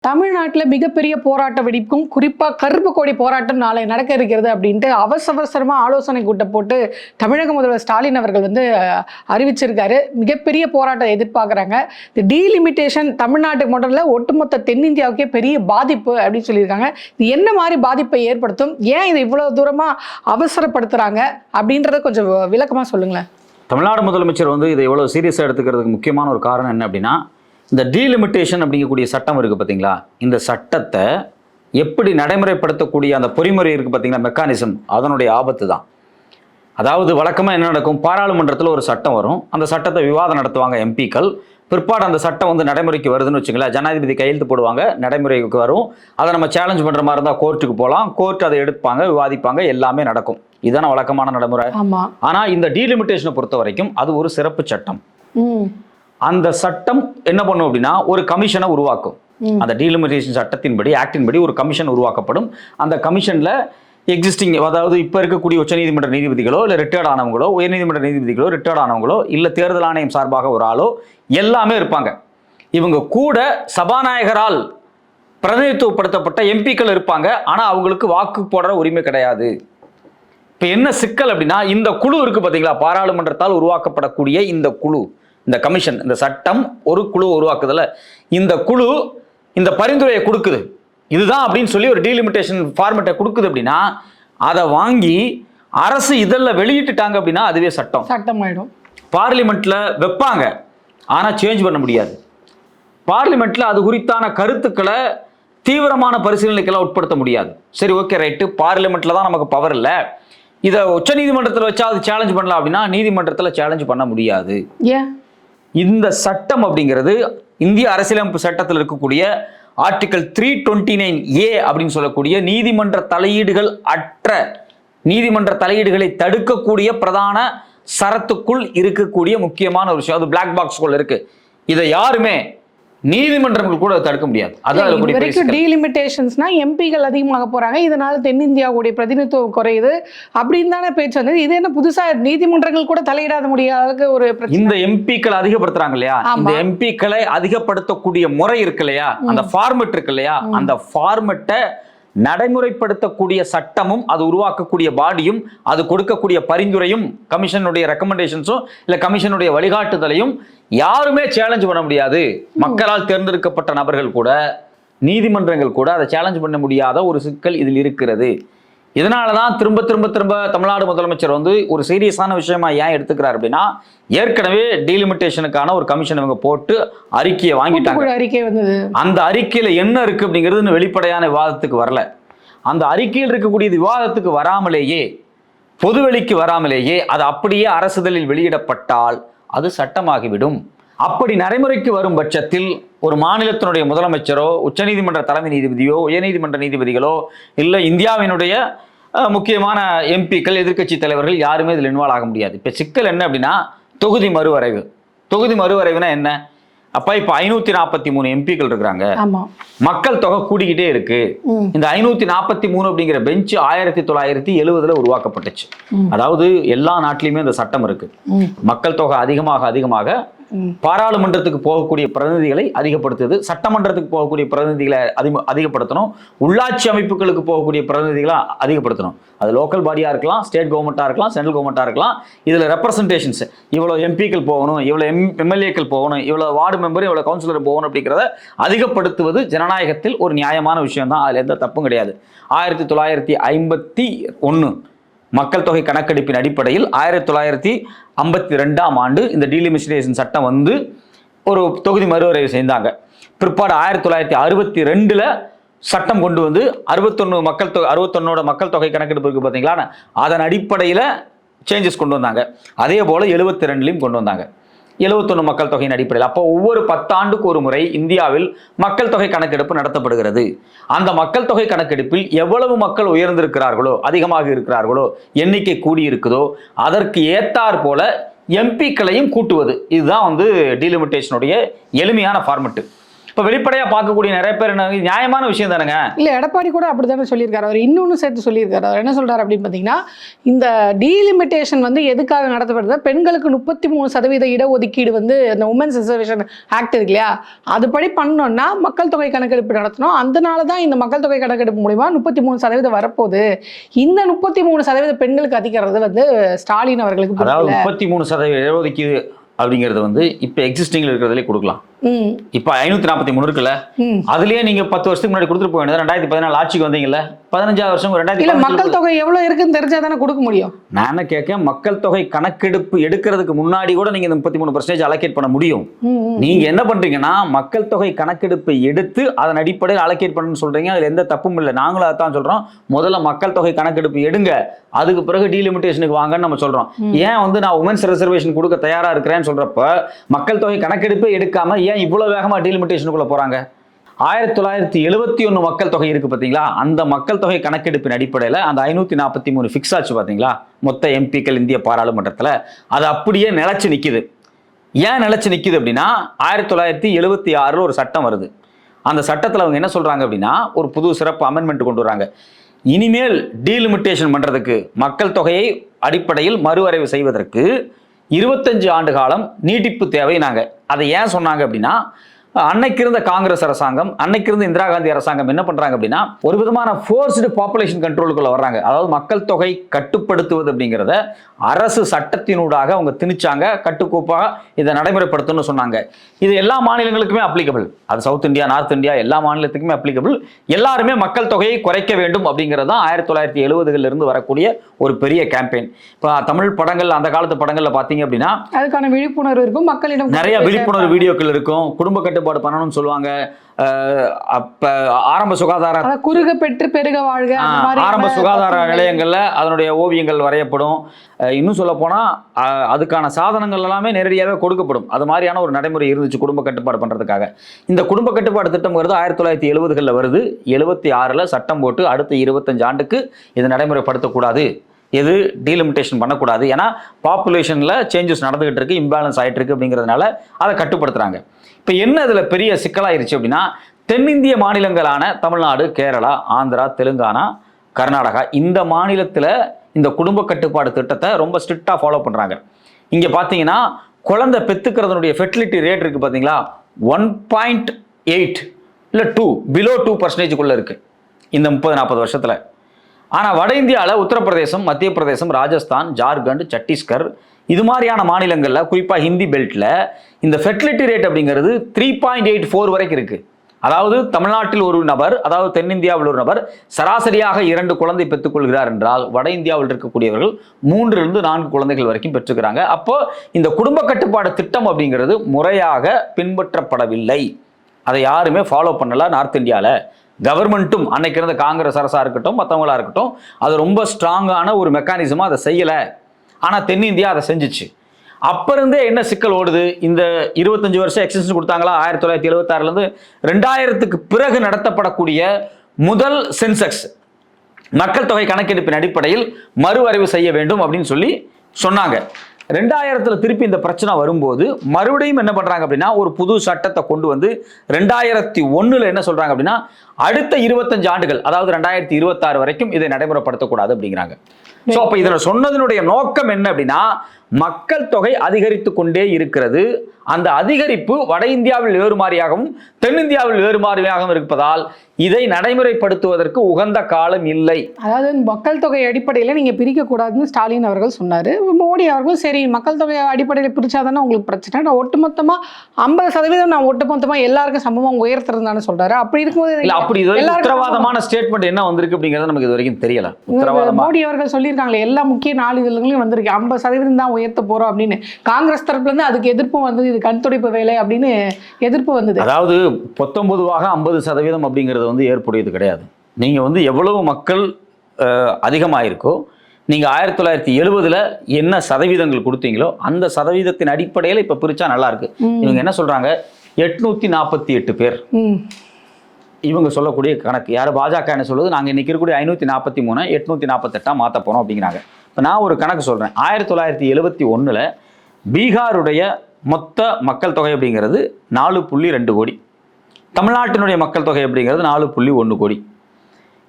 தமிழ்நாட்டில் மிகப்பெரிய போராட்ட வெடிப்பும் குறிப்பாக கருப்பு கொடி போராட்டம் நாளை நடக்க இருக்கிறது அப்படின்ட்டு அவசரமாக ஆலோசனை கூட்டம் போட்டு தமிழக முதல்வர் ஸ்டாலின் அவர்கள் அறிவிச்சிருக்காரு. மிகப்பெரிய போராட்டம் எதிர்பார்க்குறாங்க. இந்த டீலிமிட்டேஷன் தமிழ்நாட்டுக்கு மட்டும் இல்லை, ஒட்டுமொத்த தென்னிந்தியாவுக்கே பெரிய பாதிப்பு அப்படின்னு சொல்லியிருக்காங்க. இது என்ன மாதிரி பாதிப்பை ஏற்படுத்தும், ஏன் இதை இவ்வளோ தூரமாக அவசரப்படுத்துகிறாங்க அப்படின்றத கொஞ்சம் விளக்கமாக சொல்லுங்களேன். தமிழ்நாடு முதலமைச்சர் இதை எவ்வளோ சீரியஸாக எடுத்துக்கிறதுக்கு முக்கியமான ஒரு காரணம் என்ன அப்படின்னா, இந்த டீலிமிட்டேஷன் அப்படிங்கக்கூடிய சட்டம் இருக்குது பார்த்தீங்களா, இந்த சட்டத்தை எப்படி நடைமுறைப்படுத்தக்கூடிய அந்த பொறிமுறை இருக்குது பார்த்தீங்களா, மெக்கானிசம், அதனுடைய ஆபத்து தான். அதாவது வழக்கமாக என்ன நடக்கும், பாராளுமன்றத்தில் ஒரு சட்டம் வரும், அந்த சட்டத்தை விவாதம் நடத்துவாங்க எம்பிக்கள். பிற்பாடு அந்த சட்டம் நடைமுறைக்கு வருதுன்னு வச்சுங்களேன், ஜனாதிபதி கையெழுத்து போடுவாங்க, நடைமுறைக்கு வரும். அதை நம்ம சேலஞ்ச் பண்ணுற மாதிரி இருந்தால் கோர்ட்டுக்கு போகலாம், கோர்ட் அதை எடுப்பாங்க, விவாதிப்பாங்க, எல்லாமே நடக்கும். இதுதான வழக்கமான நடைமுறை. ஆனால் இந்த டீலிமிட்டேஷனை பொறுத்த வரைக்கும் அது ஒரு சிறப்பு சட்டம். அந்த சட்டம் என்ன பண்ணும் அப்படின்னா, ஒரு கமிஷனை உருவாக்கும். அந்த டீலிமிட்டேஷன் சட்டத்தின்படி, ஆக்டின்படி ஒரு கமிஷன் உருவாக்கப்படும். அந்த கமிஷனில் எக்ஸிஸ்டிங், அதாவது இப்போ இருக்கக்கூடிய உச்சநீதிமன்ற நீதிபதிகளோ இல்லை ரிட்டையர்ட் ஆனவங்களோ, உயர்நீதிமன்ற நீதிபதிகளோ, ரிட்டையர்ட் ஆனவங்களோ, இல்லை தேர்தல் ஆணையம் சார்பாக ஒரு ஆளோ எல்லாமே இருப்பாங்க. இவங்க கூட சபாநாயகரால் பிரதிநிதித்துவப்படுத்தப்பட்ட எம்பிக்கள் இருப்பாங்க. ஆனால் அவங்களுக்கு வாக்கு போடுற உரிமை கிடையாது. இப்போ என்ன சிக்கல் அப்படின்னா, இந்த குழு இருக்குது பார்த்தீங்களா, பாராளுமன்றத்தால் உருவாக்கப்படக்கூடிய இந்த குழு, இந்த கமிஷன், இந்த சட்டம் ஒரு குழு உருவாக்குதல, இந்த குழு இந்த பரிந்துரையை கொடுக்குது, இதுதான் அப்படின்னு சொல்லி ஒரு டீலிமிட்டேஷன் ஃபார்மேட்டை கொடுக்குது அப்படின்னா, அதை வாங்கி அரசு இதெல்லாம் வெளியிட்டுட்டாங்க அப்படின்னா அதுவே சட்டமாயிடும். பார்லிமெண்ட்ல வைப்பாங்க, ஆனால் சேஞ்ச் பண்ண முடியாது. பார்லிமெண்ட்ல அது குறித்தான கருத்துக்களை தீவிரமான பரிசீலனைக்கெல்லாம் உட்படுத்த முடியாது. சரி, ஓகே, ரைட்டு, பார்லிமெண்ட்ல தான் நமக்கு பவர் இல்லை, இதை உச்ச நீதிமன்றத்தில் வச்சா அது சேலஞ்ச் பண்ணலாம் அப்படின்னா நீதிமன்றத்தில் சேலஞ்ச் பண்ண முடியாது. இந்த சட்டம் அப்படிங்கிறது இந்திய அரசியலமைப்பு சட்டத்தில் இருக்கக்கூடிய ஆர்டிகல் 329A அப்படின்னு சொல்லக்கூடிய நீதிமன்ற தலையீடுகளை தடுக்கக்கூடிய பிரதான சரத்துக்குள் இருக்கக்கூடிய முக்கியமான ஒரு விஷயம். அது பிளாக் பாக்ஸ்குள்ள இருக்கு. இதை யாருமே நீதிமன்றங்கள் கூட தடுக்க முடியாது. அதான் டீலிமிட்டேஷன்ஸ்னா எம்பிகள் அதிகமாக போறாங்க, இதனால தென்னிந்தியாவுடைய பிரதிநிதித்துவம் குறையுது அப்படின்னு தானே பேச்சு வந்தது. இது என்ன புதுசா நீதிமன்றங்கள் கூட தலையிடாத முடியாத ஒரு பிரச்சனை. இந்த எம்பிக்கள் அதிகப்படுத்துறாங்க இல்லையா, இந்த எம்பிக்களை அதிகப்படுத்தக்கூடிய முறை இருக்கு இல்லையா, அந்த ஃபார்மெட் இருக்கு இல்லையா, அந்த ஃபார்மெட்டை நடைமுறைப்படுத்தக்கூடிய சட்டமும், அது உருவாக்கக்கூடிய பாடியும், அது கொடுக்கக்கூடிய பரிந்துரையும், கமிஷனுடைய ரெக்கமெண்டேஷன்ஸும் இல்ல கமிஷனுடைய வழிகாட்டுதலையும் யாருமே சேலஞ்ச் பண்ண முடியாது. மக்களால் தேர்ந்தெடுக்கப்பட்ட நபர்கள் கூட, நீதிமன்றங்கள் கூட அதை சேலஞ்ச் பண்ண முடியாத ஒரு சிக்கல் இதில் இருக்கிறது. இதனாலதான் திரும்ப திரும்ப திரும்ப தமிழ்நாடு முதலமைச்சர் ஒரு சீரியஸான விஷயமா ஏன் எடுத்துக்கிறார் அப்படின்னா, ஏற்கனவே டீலிமிட்டேஷனுக்கான ஒரு கமிஷன் இவங்க போட்டு அறிக்கையை வாங்கிட்டாங்க. அந்த அறிக்கையில என்ன இருக்கு அப்படிங்கிறது வெளிப்படையான விவாதத்துக்கு வரல. அந்த அறிக்கையில் இருக்கக்கூடிய விவாதத்துக்கு வராமலேயே, பொதுவெளிக்கு வராமலேயே அது அப்படியே அரசுதலில் வெளியிடப்பட்டால் அது சட்டமாகிவிடும். அப்படி நடைமுறைக்கு வரும் பட்சத்தில் ஒரு மாநிலத்தினுடைய முதலமைச்சரோ, உச்சநீதிமன்ற தலைமை நீதிபதியோ, உயர்நீதிமன்ற நீதிபதிகளோ, இல்லை இந்தியாவினுடைய முக்கியமான எம்பிக்கள், எதிர்க்கட்சி தலைவர்கள் யாருமே இதில் இன்வால்வ் ஆக முடியாது. இப்போ சிக்கல் என்ன அப்படின்னா, தொகுதி மறுவரைவுனா என்ன? அப்ப இப்ப 543 எம்பிக்கள் இருக்கிறாங்க, மக்கள் தொகை கூடிக்கிட்டே இருக்கு. இந்த 543 அப்படிங்கிற பெஞ்ச் 1970 உருவாக்கப்பட்டுச்சு. அதாவது எல்லா நாட்டிலுமே இந்த சட்டம் இருக்கு. மக்கள் தொகை அதிகமாக பாராளுமன்றத்துக்கு போகக்கூடிய பிரதிநிதிகளை அதிகப்படுத்துது, சட்டமன்றத்துக்கு போகக்கூடிய பிரதிநிதிகளை அதிகப்படுத்தணும், உள்ளாட்சி அமைப்புகளுக்கு போகக்கூடிய பிரதிநிதிகளை அதிகப்படுத்தணும். அது லோக்கல் பாடியா இருக்கலாம், ஸ்டேட் கவர்மெண்டா இருக்கலாம், சென்ட்ரல் கவர்மெண்டா இருக்கலாம். இதுல ரெப்ரசன்டேஷன்ஸ், இவ்வளவு எம்பிக்கள் போகணும், இவ்வளவு எம்எல்ஏக்கள் போகணும், இவ்வளவு வார்டு மெம்பர், இவ்வளவு கவுன்சிலர் போகணும் அப்படிங்கிறத அதிகப்படுத்துவது ஜனநாயகத்தில் ஒரு நியாயமான விஷயம் தான். அதுல எந்த தப்பும் கிடையாது. 1951 மக்கள் தொகை கணக்கெடுப்பின் அடிப்படையில் 1952ஆம் ஆண்டு இந்த டீலிமிட்டேஷன் சட்டம் ஒரு தொகுதி மறுவரைவு செய்தாங்க. பிற்பாடு 1962 சட்டம் கொண்டு 61 மக்கள் தொகை கணக்கெடுப்பு இருக்கு பார்த்தீங்களா, அதன் அடிப்படையில் சேஞ்சஸ் கொண்டு வந்தாங்க. அதே போல 72லையும் கொண்டு வந்தாங்க, 71 மக்கள் தொகையின் அடிப்படையில். அப்போ ஒவ்வொரு 10 ஆண்டுக்கு ஒரு முறை இந்தியாவில் மக்கள் தொகை கணக்கெடுப்பு நடத்தப்படுகிறது. அந்த மக்கள் தொகை கணக்கெடுப்பில் எவ்வளவு மக்கள் உயர்ந்திருக்கிறார்களோ, அதிகமாக இருக்கிறார்களோ, எண்ணிக்கை கூடி இருக்குதோ, அதற்கு ஏத்தார் போல எம்பிக்களையும் கூட்டுவது. இதுதான் டீலிமிட்டேஷனுடைய எளிமையான ஃபார்மெட்டு. இப்போ வெளிப்படையா பார்க்கக்கூடிய நிறைய பேர் என்ன, இது நியாயமான விஷயம் தானுங்க. இல்லை, எடப்பாடி கூட அப்படித்தானே சொல்லியிருக்காரு. அவர் இன்னொன்று சேர்த்து சொல்லியிருக்காரு. அவர் என்ன சொல்றாரு அப்படின்னு பார்த்தீங்கன்னா, இந்த டீலிமிட்டேஷன் வந்து எதுக்காக நடத்தப்படுது, பெண்களுக்கு 33% இடஒதுக்கீடு வந்து அந்த உமன்ஸ் ரிசர்வேஷன் ஆக்ட் இருக்கு இல்லையா, அதுபடி பண்ணோம்னா மக்கள் தொகை கணக்கெடுப்பு நடத்தணும். அதனால தான் இந்த மக்கள் தொகை கணக்கெடுப்பு மூலிமா 33% வரப்போகுது. இந்த 33% பெண்களுக்கு அதிகறது வந்து ஸ்டாலின் அவர்களுக்கு அதாவது 33% இடஒதுக்கீடு அப்படிங்கிறது வந்து இப்போ எக்ஸிஸ்டிங்ல இருக்கிறதுலே கொடுக்கலாம். இப்போ 543 இருக்குல்ல, அதுலயே நீங்க 10 வருஷத்துக்கு முன்னாடி கொடுத்துட்டு போக வேண்டியது. 2014 ஆட்சிக்கு வந்தீங்கல்ல, 15 வருஷம் இல்ல, மக்கள் தொகை எவ்வளவு இருக்குன்னு தெரிஞ்சா தானே கொடுக்க முடியும். நான் என்ன கேட்கேன், மக்கள் தொகை கணக்கெடுப்பு எடுக்கிறதுக்கு முன்னாடி கூட நீங்க இந்த 33% அலோகேட் பண்ண முடியும். நீங்க என்ன பண்றீங்கன்னா, மக்கள் தொகை கணக்கெடுப்பு எடுத்து அதன் அடிப்படையில் அலோகேட் பண்ணணும்னு சொல்றீங்க. அதுல எந்த தப்பும் இல்லை. நாங்களும் அதான் சொல்றோம். முதல்ல மக்கள் தொகை கணக்கெடுப்பு எடுங்க, அதுக்கு பிறகு டீலிமிட்டேஷனுக்கு வாங்கன்னு நம்ம சொல்றோம். ஏன் வந்து நான் உமன்ஸ் ரிசர்வேஷன் கொடுக்க தயாரா இருக்கிறேன்னு சொல்றப்ப மக்கள் தொகை கணக்கெடுப்பே எடுக்காம ஏன் இவ்வளவு வேகமா டீலிமிட்டேஷனுக்குள்ள போறாங்க? 1971 மக்கள் தொகை இருக்கு பாத்தீங்களா, அந்த மக்கள் தொகை கணக்கெடுப்பின் அடிப்படையில் அந்த 543 ஃபிக்ஸ் ஆச்சு பாத்தீங்களா, மொத்த எம்பிக்கள் இந்திய பாராளுமன்றத்தில். அது அப்படியே நிலைச்சு நிக்குது. ஏன் நிலைச்சு நிக்குது அப்படின்னா, 1976 ஒரு சட்டம் வருது. அந்த சட்டத்தில் அவங்க என்ன சொல்றாங்க அப்படின்னா, ஒரு புது சிறப்பு அமெண்ட்மெண்ட் கொண்டு வராங்க. இனிமேல் டீலிமிட்டேஷன் பண்றதுக்கு, மக்கள் தொகையை அடிப்படையில் மறுவரைவு செய்வதற்கு 25 ஆண்டு காலம் நீட்டிப்பு தேவை. நாங்க அதை ஏன் சொன்னாங்க அப்படின்னா, அன்னைக்கு இருந்த காங்கிரஸ் அரசாங்கம், அன்னைக்கு இருந்த இந்திரா காந்தி அரசாங்கம் என்ன பண்றாங்க அப்படின்னா, ஒரு விதமான ஃபோர்ஸ்டு பாப்புலேஷன் கண்ட்ரோலுக்குள்ள வர்றாங்க. அதாவது மக்கள் தொகை கட்டுப்படுத்துவது அப்படிங்கிறத அரசு சட்டத்தினூடாக அவங்க திணிச்சாங்க. கட்டுக்கோப்பாக இதை நடைமுறைப்படுத்தணும்னு சொன்னாங்க. இது எல்லா மாநிலங்களுக்குமே அப்ளிகபிள். அது சவுத் இந்தியா, நார்த் இந்தியா எல்லா மாநிலத்துக்குமே அப்ளிகபிள். எல்லாருமே மக்கள் தொகையை குறைக்க வேண்டும் அப்படிங்கிறது தான் 1970களில் இருந்து வரக்கூடிய ஒரு பெரிய கேம்பெயின். இப்போ தமிழ் படங்கள், அந்த காலத்து படங்கள்ல பாத்தீங்க அப்படின்னா அதுக்கான விழிப்புணர்வு இருக்கும், மக்களிடம் நிறைய விழிப்புணர்வு வீடியோக்கள் இருக்கும். குடும்ப கட்டுப்பாடு பண்ணணும்னு சொல்லுவாங்க. அப்ப ஆரம்ப சுகாதார குறுக பெற்று பெருக வாழ்க, ஆரம்ப சுகாதார நிலையங்கள்ல அதனுடைய ஓவியங்கள் வரையப்படும். இன்னும் சொல்ல போனா அதுக்கான சாதனங்கள் எல்லாமே நேரடியாகவே கொடுக்கப்படும். அது மாதிரியான ஒரு நடைமுறை இருந்துச்சு குடும்ப கட்டுப்பாடு பண்றதுக்காக. இந்த குடும்ப கட்டுப்பாடு திட்டம் வருது 1970களில் வருது. 76ல் சட்டம் போட்டு அடுத்த 25 ஆண்டுக்கு இதை நடைமுறைப்படுத்தக்கூடாது, எது டீலிமிட்டேஷன் பண்ணக்கூடாது. ஏன்னா பாப்புலேஷன்ல சேஞ்சஸ் நடந்துகிட்டு இருக்கு, இம்பேலன்ஸ் ஆயிட்டு இருக்கு அப்படிங்கிறதுனால அதை கட்டுப்படுத்துறாங்க. இப்போ என்ன இதுல பெரிய சிக்கலாயிருச்சு அப்படின்னா, தென்னிந்திய மாநிலங்களான தமிழ்நாடு, கேரளா, ஆந்திரா, தெலுங்கானா, கர்நாடகா, இந்த மாநிலத்தில் இந்த குடும்ப கட்டுப்பாடு திட்டத்தை ரொம்ப ஸ்ட்ரிக்டா ஃபாலோ பண்றாங்க. இங்க பாத்தீங்கன்னா குழந்தை பெத்துக்கிறதுனுடைய ஃபெர்டிலிட்டி ரேட் இருக்கு பாத்தீங்களா, 1.8 இல்ல 2 பிலோ 2% இருக்கு இந்த 30-40 வருஷத்துல. ஆனால் வட இந்தியாவில் உத்தரப்பிரதேசம், மத்திய பிரதேசம், ராஜஸ்தான், ஜார்க்கண்ட், சத்தீஸ்கர் இது மாதிரியான மாநிலங்களில், குறிப்பாக ஹிந்தி பெல்ட்டில் இந்த ஃபெர்டிலிட்டி ரேட் அப்படிங்கிறது 3.84 வரைக்கும் இருக்குது. அதாவது தமிழ்நாட்டில் ஒரு நபர், அதாவது தென்னிந்தியாவில் ஒரு நபர் சராசரியாக 2 குழந்தை பெற்றுக்கொள்கிறார் என்றால், வட இந்தியாவில் இருக்கக்கூடியவர்கள் 3 to 4 குழந்தைகள் வரைக்கும் பெற்றுக்கிறாங்க. அப்போ இந்த குடும்ப கட்டுப்பாடு திட்டம் அப்படிங்கிறது முறையாக பின்பற்றப்படவில்லை. அதை யாருமே ஃபாலோ பண்ணல. நார்த் இந்தியாவில் கவர்மெண்ட்டும், அன்னைக்கு இருந்த காங்கிரஸ் அரசா இருக்கட்டும், மற்றவங்களா இருக்கட்டும், அது ரொம்ப ஸ்ட்ராங்கான ஒரு மெக்கானிசமா அதை செய்யலை. ஆனால் தென்னிந்தியா அதை செஞ்சிச்சு. அப்ப இருந்தே என்ன சிக்கல் ஓடுது, இந்த 25 வருஷம் எக்ஸ்டென்ஷன் கொடுத்தாங்களா, 1976லேருந்து 2000க்கு பிறகு நடத்தப்படக்கூடிய முதல் சென்செக்ஸ் மக்கள் தொகை கணக்கெடுப்பின் அடிப்படையில் மறுவரைவு செய்ய வேண்டும் அப்படின்னு சொல்லி சொன்னாங்க. 2000ல் திருப்பி இந்த பிரச்சனை வரும்போது மறுபடியும் என்ன பண்றாங்க அப்படின்னா, ஒரு புது சட்டத்தை கொண்டு வந்து 2001ல் என்ன சொல்றாங்க அப்படின்னா, அடுத்த 25 ஆண்டுகள், அதாவது 2026 வரைக்கும் இதை நடைமுறைப்படுத்தக்கூடாது அப்படிங்கிறாங்க. ஸோ அப்போ இதில் சொன்னதனுடைய நோக்கம் என்ன அப்படின்னா, மக்கள் தொகை அதிகரித்து கொண்டே இருக்கிறது. அந்த அதிகரிப்பு வட இந்தியாவில் வேறு மாதிரியாகவும் தென்னிந்தியாவில் வேறு மாதிரியாகவும் இருப்பதால் இதை நடைமுறைப்படுத்துவதற்கு உகந்த காலம் இல்லை. அதாவது மக்கள் தொகை அடிப்படையில் நீங்க பிரிக்க கூடாதுன்னு ஸ்டாலின் அவர்கள் சொன்னாரு. மோடி அவர்களும் சரி மக்கள் தொகை அடிப்படையில் பிரிச்சாதானே உங்களுக்கு பிரச்சனை, நான் ஒட்டுமொத்தமா 50% நான் ஒட்டுமொத்தமா எல்லாருக்கும் சமமாக உயர்த்துறதுன்னு சொல்றாரு. அப்படி இருக்கும்போது இல்ல, அப்படி உத்தரவாதமான ஸ்டேட்மெண்ட் என்ன வந்திருக்கு அப்படிங்கிறது நமக்கு இது வரைக்கும் தெரியல. மோடி அவர்கள் சொல்லியிருக்காங்களே, எல்லா முக்கிய நாளிதழ்களையும் வந்திருக்கு 50% தான் உயர்த்த போறோம் அப்படின்னு. காங்கிரஸ் தரப்புல இருந்து அதுக்கு எதிர்ப்பும் வந்தது, இது கண்துடைப்பு வேலை அப்படின்னு எதிர்ப்பு வந்தது. அதாவது 19வாக 50% அப்படிங்கிறது வந்து ஏற்புடையது கிடையாது. நீங்க வந்து எவ்வளவு மக்கள் அதிகமாயிருக்கோ, நீங்க 1970ல் என்ன சதவீதங்கள் கொடுத்தீங்களோ அந்த சதவீதத்தின் அடிப்படையில் இப்ப பிரிச்சா நல்லா இருக்கு. இவங்க என்ன சொல்றாங்க, 848 பேர். இவங்க சொல்லக்கூடிய கணக்கு யாரு, பாஜக என்ன சொல்லுது, நாங்க இன்னைக்கு இருக்கக்கூடிய 543 848 மாத்த போறோம் அப்படிங்கிறாங்க. இப்போ நான் ஒரு கணக்கு சொல்றேன். 1971ல் பீகாருடைய மொத்த மக்கள் தொகை அப்படிங்கிறது 4.2 கோடி. தமிழ்நாட்டினுடைய மக்கள் தொகை அப்படிங்கிறது 4.1 கோடி.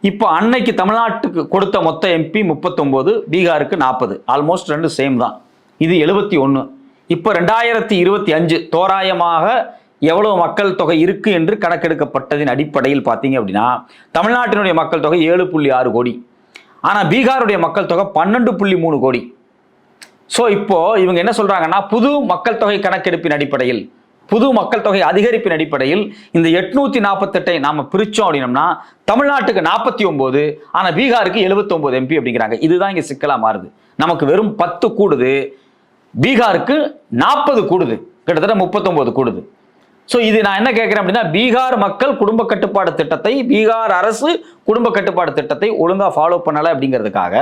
இப்போ அன்னைக்கு தமிழ்நாட்டுக்கு கொடுத்த மொத்த எம்பி 39, பீகாருக்கு 40, ஆல்மோஸ்ட் ரெண்டு சேம் தான். இது 71. இப்போ 2025 தோராயமாக எவ்வளவு மக்கள் தொகை இருக்கு என்று கணக்கெடுக்கப்பட்டதின் அடிப்படையில் பார்த்தீங்க அப்படின்னா தமிழ்நாட்டினுடைய மக்கள் தொகை 7.6 கோடி. ஆனால் பீகாருடைய மக்கள் தொகை 12.3 கோடி. ஸோ இப்போ இவங்க என்ன சொல்றாங்கன்னா புது மக்கள் தொகை கணக்கெடுப்பின் அடிப்படையில், புது மக்கள் தொகை அதிகரிப்பின் அடிப்படையில் இந்த 848 நாம பிரிச்சோம் அப்படின்னம்னா தமிழ்நாட்டுக்கு 49, ஆனால் பீகாருக்கு 79 எம்பி அப்படிங்கிறாங்க. இதுதான் இங்க சிக்கலா மாறுது. நமக்கு வெறும் 10 கூடுது, பீகாருக்கு 40 கூடுது, கிட்டத்தட்ட 39 கூடுது. ஸோ இது நான் என்ன கேட்கிறேன் அப்படின்னா பீகார் மக்கள் குடும்ப கட்டுப்பாடு திட்டத்தை, பீகார் அரசு குடும்ப கட்டுப்பாடு திட்டத்தை ஒழுங்கா ஃபாலோ பண்ணலை அப்படிங்கிறதுக்காக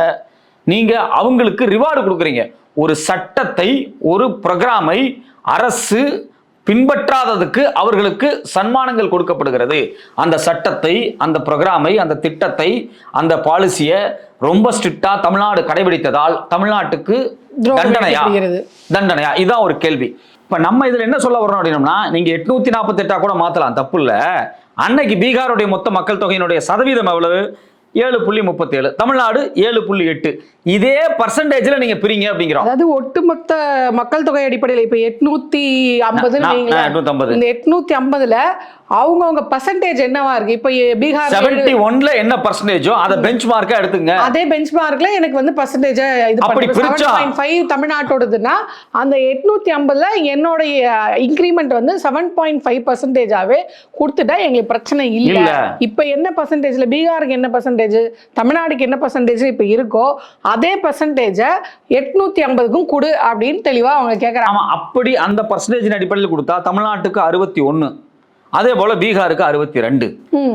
நீங்க அவங்களுக்கு ரிவார்டு கொடுக்குறீங்க. ஒரு சட்டத்தை, ஒரு ப்ரோக்ராமை அரசு பின்பற்றாததுக்கு அவர்களுக்கு சன்மானங்கள் கொடுக்கப்படுகிறது. அந்த சட்டத்தை, அந்த ப்ரோக்ராமை, அந்த திட்டத்தை, அந்த பாலிசியை ரொம்ப ஸ்ட்ரிக்டா தமிழ்நாடு கடைபிடித்ததால் தமிழ்நாட்டுக்கு தண்டனையா? இதுதான் ஒரு கேள்வி. இப்ப நம்ம இதுல என்ன சொல்ல வரோம் அப்படின்னா நீங்க 848 கூட மாத்தலாம், தப்பு இல்ல. அன்னைக்கு பீகாருடைய மொத்த மக்கள் தொகையினுடைய சதவீதம் எவ்வளவு? 7.37. தமிழ்நாடு 7.8. இதே பர்சன்டேஜ்ல நீங்க பிரிங்க அப்படிங்கிறோம். அதாவது ஒட்டுமொத்த மக்கள் தொகை அடிப்படையில் இப்ப 850 இந்த 850ல அவங்கவுங்க பர்சன்டேஜ் என்னவா இருக்கு? இப்ப பீகார் 71ல என்ன பர்சன்டேஜோ அதை பெஞ்ச் மார்க்கா எடுத்துங்க. அதே பெஞ்ச் மார்க்ல எனக்கு வந்து பர்சன்டேஜ் இது அப்படி பிரிச்சா 7.5 தமிழ்நாட்டோடதுன்னா அந்த 850ல என்னோட இன்கிரிமெண்ட் வந்து 7.5%ஆவே கொடுத்துட்டா எங்களுக்கு பிரச்சனை இல்ல. இப்ப என்ன பர்சன்டேஜ்ல பீகாருக்கு என்ன பர்சன்டேஜ், தமிழ்நாடுக்கு என்ன பர்சன்டேஜ் இப்ப இருக்கோ அதே பர்சன்டேஜ 850க்கும் கொடு அப்படின்னு தெளிவா அவங்க கேக்குறாங்க. அப்படி அந்த பர்சன்டேஜ் அடிப்படையில் கொடுத்தா தமிழ்நாட்டுக்கு 61, அதே போல பீகாருக்கு 62.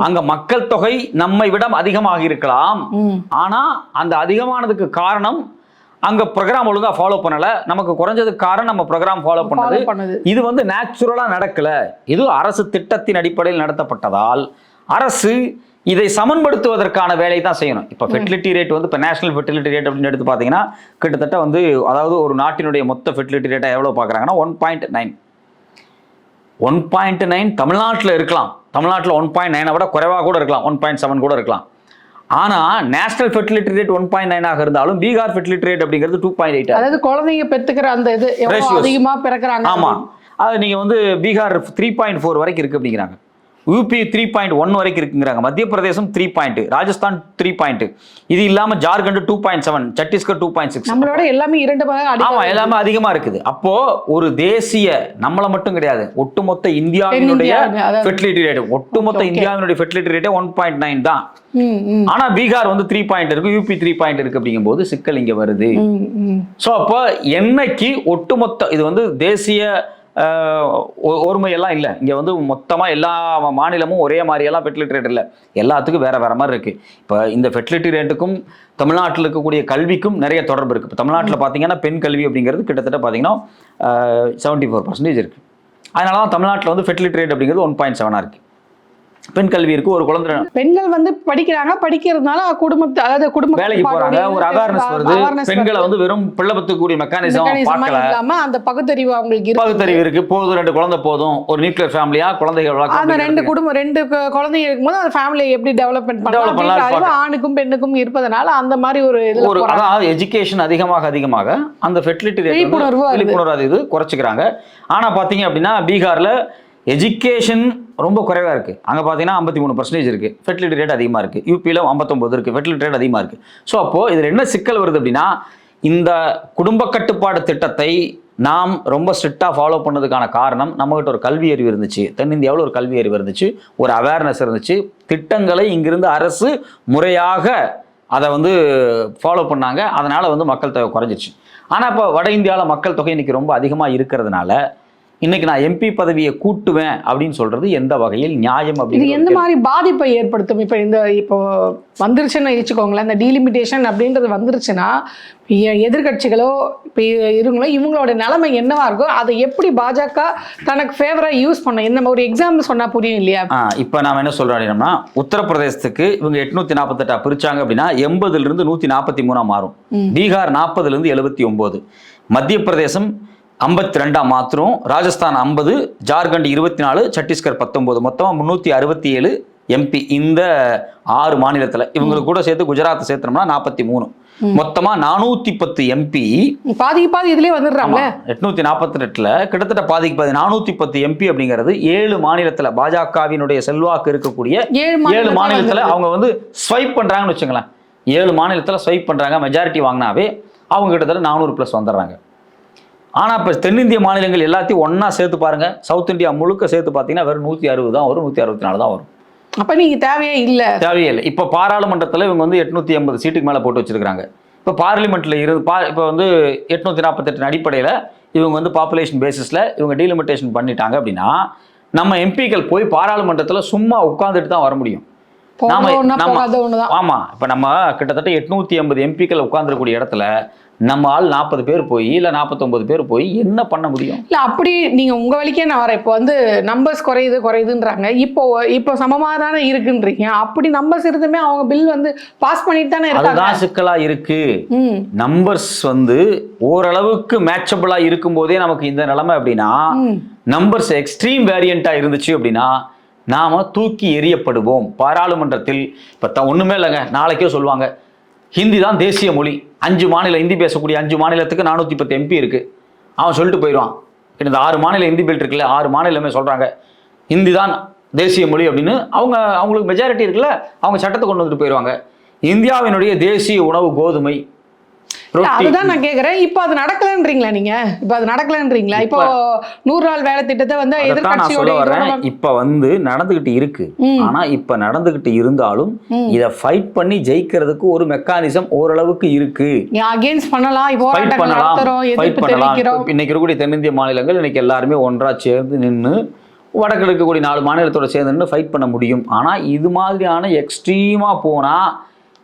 அங்க மக்கள் தொகை நம்மை விட அதிகமாக இருக்கலாம். ஆனா அந்த அதிகமானதுக்கு காரணம் அங்க ப்ரோக்ராம் ஒழுங்கா ஃபாலோ பண்ணல, நமக்கு குறைஞ்சதுக்கு காரணம் நம்ம ப்ரோக்ராம் ஃபாலோ பண்ணது. இது வந்து நேச்சுரலா நடக்கல, இது அரசு திட்டத்தின் அடிப்படையில் நடத்தப்பட்டதால் அரசு இதை சமன்படுத்துவதற்கான வேலை தான் செய்யணும். இப்போ ஃபெர்டிலிட்டி ரேட் வந்து இப்போ நேஷனல் ஃபெர்டிலிட்டி ரேட் அப்படின்னு எடுத்து பார்த்தீங்கன்னா கிட்டத்தட்ட வந்து அதாவது ஒரு நாட்டினுடைய மொத்த ஃபெர்டிலிட்டி ரேட்டை எவ்வளோ பார்க்குறாங்கன்னா 1.9. 1.9 தமிழ்நாட்டில் இருக்கலாம், தமிழ்நாட்டில் 1.9 விட குறைவாக கூட இருக்கலாம், 1.7 கூட இருக்கலாம். ஆனால் நேஷனல் ஃபெர்டிலிட்டி ரேட் 1.9 இருந்தாலும் பீகார் ஃபெர்டிலிட்டி ரேட் அப்படிங்கிறது 2.8. அதாவது குழந்தைங்க பெற்றுக்கிற அந்த இது அதிகமாக பிறக்கிறாங்க. ஆமாம், அது நீங்கள் வந்து பீகார் 3.4 வரைக்கும் இருக்குது அப்படிங்கிறாங்க, யூபி 3.1 வரைக்கும் இருக்குங்கிறாங்க, மத்திய பிரதேசம் 3, ராஜஸ்தான் 3. இது இல்லாம ஜார்க்கண்ட் 2.7, சத்தீஸ்கர் 2.6. நம்மளோட எல்லாமே 2 எல்லாமே அதிகமா இருக்குது. அப்போ ஒரு தேசிய, நம்மள மட்டும் கிடையாது, ஒட்டுமொத்த இந்தியாவினுடைய ஃபெர்டிலிட்டி ரேட், ஒட்டுமொத்த இந்தியாவினுடைய ஃபெர்டிலிட்டி ரேட் 1.9 தான். ஆனா பீகார் வந்து 3 இருக்கு, யூபி 3 இருக்கு அப்படிங்கும்போது சிக்கல் இங்க வருது. சோ அப்போ என்னைக்கு ஒட்டுமொத்த இது வந்து தேசிய ஒருமையெல்லாம் இல்லை, இங்கே வந்து மொத்தமாக எல்லா மாநிலமும் ஒரே மாதிரியெல்லாம் ஃபெர்டிலிட்டி ரேட் இல்லை, எல்லாத்துக்கும் வேற வேற மாதிரி இருக்குது. இப்போ இந்த ஃபெர்டிலிட்டி ரேட்டுக்கும் தமிழ்நாட்டில் இருக்கக்கூடிய கல்விக்கும் நிறைய தொடர்பு இருக்குது. இப்போ தமிழ்நாட்டில் பார்த்தீங்கன்னா பெண் கல்வி அப்படிங்கிறது கிட்டத்தட்ட பார்த்தீங்கன்னா 74% இருக்குது. அதனால தான் தமிழ்நாட்டில் வந்து ஃபெர்டிலிட்டி ரேட் அப்படிங்கிறது 1.7 இருக்குது. பெண் கல்வி இருக்கு, ஒரு குழந்தை, பெண்கள் வந்து படிக்கிறாங்க, படிக்கிறதுனால குடும்பத்தை, அதாவது குடும்ப வேலைக்கு போறாங்க, ஒரு அவேர்னஸ் வருது. பெண்களை வந்து வெறும் பிள்ளை பத்துக்கூடிய மெக்கானிசம் பார்க்கல, அந்த பகுத்தறிவு அவங்களுக்கு பகுத்தறிவு இருக்கு. போதும், 2 குழந்தை போதும், ஒரு நியூக்ளியர் ஃபேமிலியா குழந்தைகள் அந்த 2 குடும்பம் 2 குழந்தைங்க இருக்கும்போது அந்த ஃபேமிலியை எப்படி டெவலப்மெண்ட் பண்ணலாம், ஆணுக்கும் பெண்ணுக்கும் இருப்பதனால அந்த மாதிரி ஒரு அதாவது எஜுகேஷன் அதிகமாக அந்த ஃபெர்டிலிட்டி ரேட் விழிப்புணர்வு இது குறைச்சிக்கிறாங்க. ஆனா பாத்தீங்க அப்படின்னா பீகார்ல எஜுகேஷன் ரொம்ப குறைவாக இருக்குது. அங்கே பார்த்தீங்கன்னா 53% இருக்குது, ஃபெர்டிலிட்டி ரேட் அதிகமாக இருக்குது. யூபியில் 59 இருக்குது, ஃபெர்டிலிட்டி ரேட் அதிகமாக இருக்குது. ஸோ அப்போது இதில் என்ன சிக்கல் வருது அப்படின்னா இந்த குடும்ப கட்டுப்பாடு திட்டத்தை நாம் ரொம்ப ஸ்ட்ரிக்டாக ஃபாலோ பண்ணதுக்கான காரணம் நம்மகிட்ட ஒரு கல்வி அறிவு இருந்துச்சு, தென்னிந்தியாவில் ஒரு கல்வி அறிவு இருந்துச்சு, ஒரு அவேர்னஸ் இருந்துச்சு, திட்டங்களை இங்கிருந்து அரசு முறையாக அதை வந்து ஃபாலோ பண்ணாங்க. அதனால் வந்து மக்கள் தொகை குறைஞ்சிச்சு. ஆனால் இப்போ வட இந்தியாவில் மக்கள் தொகை இன்றைக்கி ரொம்ப அதிகமாக இருக்கிறதுனால இன்னைக்கு நான் எம்பி பதவியை கூட்டுவேன் அப்படின்னு சொல்றது எந்த வகையில் நியாயம்? இது எந்த மாதிரி பாதிப்பை ஏற்படுத்தும்? இப்போ வந்துருச்சுன்னு வச்சுக்கோங்களேன், இந்த டீலிமிட்டேஷன் அப்படின்றது வந்துருச்சுன்னா எதிர்கட்சிகளோ இப்போ இருங்களோ இவங்களோட நிலைமை என்னவா இருக்கும்? அதை எப்படி பாஜக தனக்கு ஃபேவரா யூஸ் பண்ண, என்ன ஒரு எக்ஸாம்பிள் சொன்னா புரியும் இல்லையா? இப்போ நாம என்ன சொல்றோம் அப்படின்னா உத்தரப்பிரதேசத்துக்கு இவங்க 848 பிரிச்சாங்க அப்படின்னா 80 இருந்து 143 மாறும். பீகார் 40 இருந்து 79, மத்திய பிரதேசம் 52 மாத்திரம், ராஜஸ்தான் 50, ஜார்க்கண்ட் 24, சத்தீஸ்கர் 19, மொத்தமாக 367 எம்பி இந்த 6 மாநிலத்தில். இவங்களுக்கு கூட சேர்த்து குஜராத்தை சேர்த்தோம்னா 43, மொத்தமா 410 எம்பி. பாதி இதுலயே வந்துடுறாங்க. 848ல கிட்டத்தட்ட பாதிக்கு பாதி 410 எம்பி அப்படிங்கிறது 7 மாநிலத்துல பாஜகவினுடைய செல்வாக்கு இருக்கக்கூடிய 7 மாநிலத்துல அவங்க வந்து ஸ்வைப் பண்றாங்கன்னு வச்சுங்களேன். 7 மாநிலத்துல ஸ்வைப் பண்றாங்க, மெஜாரிட்டி வாங்கினாவே அவங்க கிட்டத்தட்ட 400+ வந்துடுறாங்க. ஆனா இப்ப தென்னிந்திய மாநிலங்கள் எல்லாத்தையும் ஒன்னா சேர்த்து பாருங்க, சவுத் இந்தியா முழுக்க சேர்த்து பார்த்தீங்கன்னா வெறும் 160 தான் வரும், 164 தான் வரும். அப்ப நீங்க தேவையே இல்லை. இப்ப பாராளுமன்றத்தில் இவங்க வந்து 880 சீட்டுக்கு மேல போட்டு வச்சிருக்காங்க. இப்ப பார்லிமெண்ட்ல இப்ப வந்து 848 அடிப்படையில இவங்க வந்து பாப்புலேஷன் பேசிஸ்ல இவங்க டீலிமிட்டேஷன் பண்ணிட்டாங்க அப்படின்னா நம்ம எம்பிக்கள் போய் பாராளுமன்றத்துல சும்மா உட்கார்ந்துட்டு தான் வர முடியும். ஆமா, இப்ப நம்ம கிட்டத்தட்ட 880 எம்பிக்கள் உட்கார்ந்துருக்கூடிய இடத்துல நம்ம ஆள் 40 பேர் போய் இல்ல 49 பேர் போய் என்ன பண்ண முடியும்? இல்ல அப்படி நீங்க உங்க வழிக்கே நான் வரேன். இப்போ வந்து நம்பர்ஸ் குறையுதுன்றாங்க. இப்போ சமமா தானே இருக்குன்றீங்க. அப்படி நம்பர்ஸ் இருந்துமே அவங்க பில் வந்து பாஸ் பண்ணிட்டு தானே இருக்காங்க. அதுதான் சிக்கலா இருக்கு. நம்பர்ஸ் வந்து ஓரளவுக்கு மேட்சபிளா இருக்கும் போதே நமக்கு இந்த நிலைமை அப்படின்னா, நம்பர்ஸ் எக்ஸ்ட்ரீம் வேரியண்டா இருந்துச்சு அப்படின்னா நாம தூக்கி எறியப்படுவோம். பாராளுமன்றத்தில் இப்ப ஒண்ணுமே இல்லைங்க, நாளைக்கே சொல்லுவாங்க ஹிந்தி தான் தேசிய மொழி, 5 மாநில ஹிந்தி பேசக்கூடிய 5 மாநிலத்துக்கு 410 எம்பி இருக்கு. அவன் சொல்லிட்டு போயிடுவான். இந்த 6 மாநில ஹிந்தி பில் இருக்குல்ல, 6 மாநிலமே சொல்றாங்க ஹிந்தி தான் தேசிய மொழி அப்படின்னு. அவங்களுக்கு மெஜாரிட்டி இருக்குல்ல, அவங்க சட்டத்தை கொண்டு வந்துட்டு போயிடுவாங்க. இந்தியாவினுடைய தேசிய உணவு கோதுமை. அதுதான் நான் கேக்குறேன். இப்ப அது நடக்கலன்றீங்களா நீங்க? இப்ப அது நடக்கலன்றீங்களா? இப்போ 100 நாள் வேலை திட்டத்தை வந்து எதிர்க்கட்சியோட இப்ப வந்து நடந்துகிட்டு இருக்கு. ஆனா இப்ப நடந்துகிட்டு இருந்தாலும் இத ஃபைட் பண்ணி ஜெயிக்கிறதுக்கு ஒரு மெக்கானிசம் ஓரளவுக்கு இருக்கு. அகைன்ஸ்ட் பண்ணலாம், ஃபைட் பண்ணலாம். இன்னைக்கு இருக்கக்கூடிய தென்னிந்திய மாநிலங்கள் இன்னைக்கு எல்லாருமே ஒன்றா சேர்ந்து நின்று வடக்கு இருக்கக்கூடிய 4 மாநிலத்தோட சேர்ந்து நின்று ஃபைட் பண்ண முடியும். ஆனா இது மாதிரியான எக்ஸ்ட்ரீமா போனா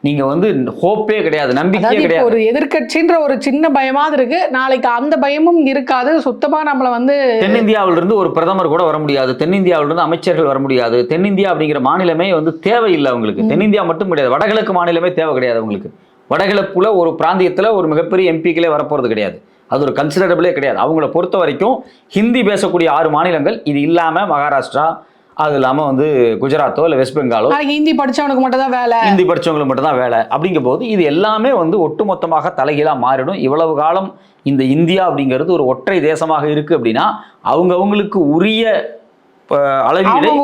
நீங்க வந்து ஹோப்பே கிடையாது, நம்பிக்கையே கிடையாது. ஒரு எதிர்க்கட்சின்ற ஒரு சின்ன பயமாவது இருக்கு, நாளைக்கு அந்த பயமும் இருக்காது. சுத்தமா நம்மள வந்து தென்னிந்தியாவில இருந்து ஒரு பிரதமர் கூட வர முடியாது, தென்னிந்தியாவில இருந்து அமைச்சர்கள் வர முடியாது. தென்னிந்தியா அப்படிங்கிற மாநிலமே வந்து தேவையில்லை அவங்களுக்கு. தென்னிந்தியா மட்டும் கிடையாது, வடகிழக்கு மாநிலமே தேவை கிடையாது அவங்களுக்கு. வடகிழக்குல ஒரு பிராந்தியத்துல ஒரு மிகப்பெரிய எம்பிக்களே வரப்போறது கிடையாது. அது ஒரு கன்சிடரபிளே கிடையாது. அவங்கள பொறுத்த வரைக்கும் ஹிந்தி பேசக்கூடிய 6 மாநிலங்கள், இது இல்லாம மகாராஷ்டிரா, அது இல்லாமல் வந்து குஜராத்தோ இல்லை வெஸ்ட் பெங்காலோ ஹிந்தி படித்தவனுக்கு மட்டும் தான் வேலை, ஹிந்தி படித்தவங்களுக்கு மட்டும் தான் வேலை அப்படிங்கும் போது இது எல்லாமே வந்து ஒட்டுமொத்தமாக தலைகீழாக மாறிடும். இவ்வளவு காலம் இந்த இந்தியா அப்படிங்கிறது ஒரு ஒற்றை தேசமாக இருக்கு அப்படின்னா அவங்களுக்கு உரிய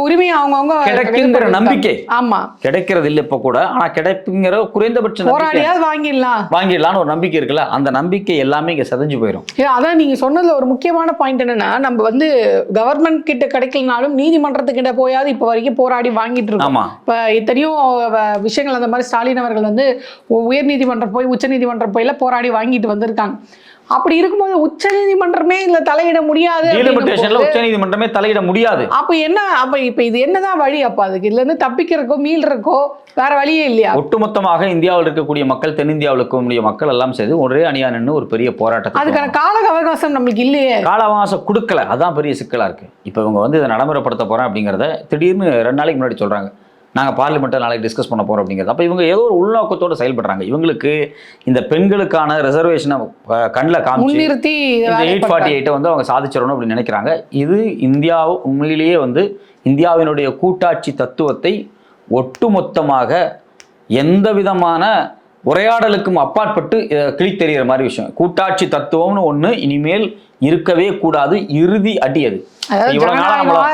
உரிமை அவங்க கிடைக்குங்கிற நம்பிக்கை கிடைக்கிறது இல்லை இப்ப கூட. ஆனா கிடைக்குங்கிற குறைந்தபட்ச வாங்கிடலாம்னு ஒரு நம்பிக்கை இருக்குல்ல, அந்த நம்பிக்கை எல்லாமே இங்க செதஞ்சு போயிடும். அதான் நீங்க சொன்னதுல ஒரு முக்கியமான பாயிண்ட் என்னன்னா, நம்ம வந்து கவர்மெண்ட் கிட்ட கிடைக்கலனாலும் நீதிமன்றத்துக்கிட்ட போயாவது இப்ப வரைக்கும் போராடி வாங்கிட்டு இருக்கோம். இப்ப இத்தனையும் விஷயங்கள் அந்த மாதிரி ஸ்டாலின் அவர்கள் வந்து உயர் நீதிமன்றம் போய் உச்ச நீதிமன்றம் போயில போராடி வாங்கிட்டு வந்திருக்காங்க. அப்படி இருக்கும்போது உச்ச நீதிமன்றமே இதுல தலையிட முடியாது, உச்ச நீதிமன்றமே தலையிட முடியாது. அப்ப இப்ப இது என்னதான் வழி? அப்ப அதுக்கு இதுல இருந்து தப்பிக்கிறக்கோ மீள்றக்கோ வேற வழியே இல்லையா? ஒட்டுமொத்தமாக இந்தியாவில் இருக்கக்கூடிய மக்கள், தென்னிந்தியாவில் இருக்கக்கூடிய மக்கள் எல்லாம் சேர்ந்து ஒரே அணியா நின்று ஒரு பெரிய போராட்டம். அதுக்கான கால அவகாசம் நம்மளுக்கு இல்லையே, கால அவகாசம் கொடுக்கல. அதான் பெரிய சிக்கலா இருக்கு. இப்ப இவங்க வந்து இதை நடைமுறைப்படுத்த போறேன் அப்படிங்கிறத திடீர்னு 2 நாளைக்கு முன்னாடி சொல்றாங்க, நாங்கள் பார்லிமெண்ட்டில் நாளைக்கு டிஸ்கஸ் பண்ண போகிறோம் அப்படிங்கிறது. அப்போ இவங்க ஏதோ ஒரு உள்நோக்கத்தோடு செயல்படுறாங்க. இவங்களுக்கு இந்த பெண்களுக்கான ரிசர்வேஷனை கண்ணில் காமிச்சு 848 வந்து அவங்க சாதிச்சிடணும் அப்படின்னு நினைக்கிறாங்க. இது உண்மையிலேயே வந்து இந்தியாவினுடைய கூட்டாட்சி தத்துவத்தை ஒட்டுமொத்தமாக எந்த விதமான உரையாடலுக்கும் அப்பாற்பட்டு கிழித்தெறிகிற மாதிரி விஷயம். கூட்டாட்சி தத்துவம்னு ஒன்று இனிமேல் இருக்கவே கூடாது. இறுதி அடி அது.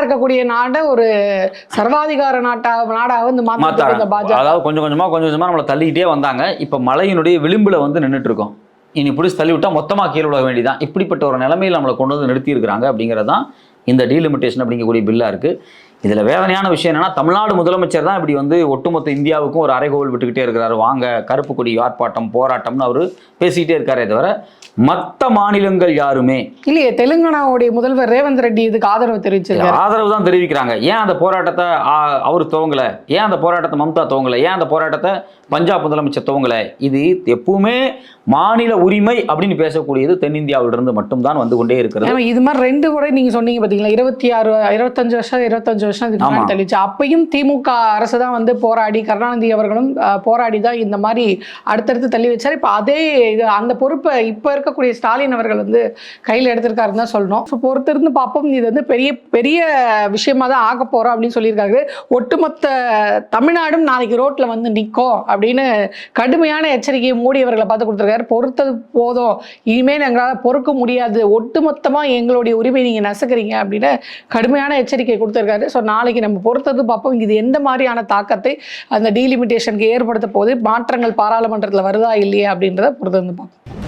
இருக்கக்கூடிய நாட்டை ஒரு சர்வாதிகார நாடாக வந்து மாத்தாங்க. அதாவது கொஞ்சம் கொஞ்சமா நம்மளை தள்ளிக்கிட்டே வந்தாங்க. இப்ப மலையினுடைய விளிம்புல வந்து நின்றுட்டு இருக்கோம். இனி பிடிச்சி தள்ளி விட்டா மொத்தமா கீழே விட வேண்டியதான். இப்படிப்பட்ட ஒரு நிலைமையில் நம்மளை கொண்டு வந்து நிறுத்தி இருக்கிறாங்க அப்படிங்கிறதான் இந்த டீலிமிட்டேஷன் அப்படிங்கக்கூடிய பில்லா இருக்கு. இதுல வேதனையான விஷயம் என்னன்னா, தமிழ்நாடு முதலமைச்சர் தான் இப்படி வந்து ஒட்டுமொத்த இந்தியாவுக்கும் ஒரு அறைகோல் விட்டுக்கிட்டே இருக்கிறாரு. வாங்க கருப்பு கொடி ஆர்ப்பாட்டம் போராட்டம்னு அவரு பேசிக்கிட்டே இருக்காரே தவிர மற்ற மாநிலங்கள் யாருமே இல்லையே. தெலுங்கானாவுடைய முதல்வர் ரேவந்த் ரெட்டி இதுக்கு ஆதரவு தெரிவிச்சிருக்காரு. ஆதரவு தான் தெரிவிக்கிறாங்க. ஏன் அந்த போராட்டத்தை அவர் துவங்கல? ஏன் அந்த போராட்டத்தை மம்தா துவங்கல? ஏன் அந்த போராட்டத்தை பஞ்சாப் முதலமைச்சர் துவங்கல? இது எப்பவுமே மாநில உரிமை அப்படின்னு பேசக்கூடியது தென்னிந்தியாவிலிருந்து மட்டும்தான் வந்து கொண்டே இருக்கிறது. இது மாதிரி 2 முறை நீங்க சொன்னீங்க பாத்தீங்களா, 25 வருஷம் வருஷம் இதுக்கு முன்னாடி தள்ளிச்சு. அப்பயும் திமுக அரசு தான் வந்து போராடி, கருணாநிதி அவர்களும் போராடி தான் இந்த மாதிரி அடுத்தடுத்து தள்ளி வச்சார். இப்போ அதே இது அந்த பொறுப்பை இப்போ இருக்கக்கூடிய ஸ்டாலின் அவர்கள் வந்து கையில் எடுத்திருக்காருன்னு தான் சொல்லணும். ஸோ பொறுத்திருந்து பார்ப்போம். இது வந்து பெரிய பெரிய விஷயமா தான் ஆக போகிறோம் அப்படின்னு சொல்லியிருக்காரு. ஒட்டுமொத்த தமிழ்நாடும் நாளைக்கு ரோட்டில் வந்து நிற்கும் அப்படின்னு கடுமையான எச்சரிக்கையை மோடி அவர்களை பார்த்து கொடுத்துருக்காரு. பொறுத்தது போதும், இனிமேல் எங்களால் பொறுக்க முடியாது, ஒட்டுமொத்தமாக எங்களுடைய உரிமை நீங்கள் நசுக்கிறீங்க அப்படின்னு கடுமையான எச்சரிக்கை கொடுத்துருக்காரு. ஸோ நாளைக்கு நம்ம பொறுத்தது பார்ப்போம் இது எந்த மாதிரியான தாக்கத்தை அந்த டீலிமிட்டேஷனுக்கு ஏற்படுத்த போது, மாற்றங்கள் பாராளுமன்றத்தில் வருதா இல்லையா அப்படின்றத பொறுத்து வந்து பார்ப்போம்.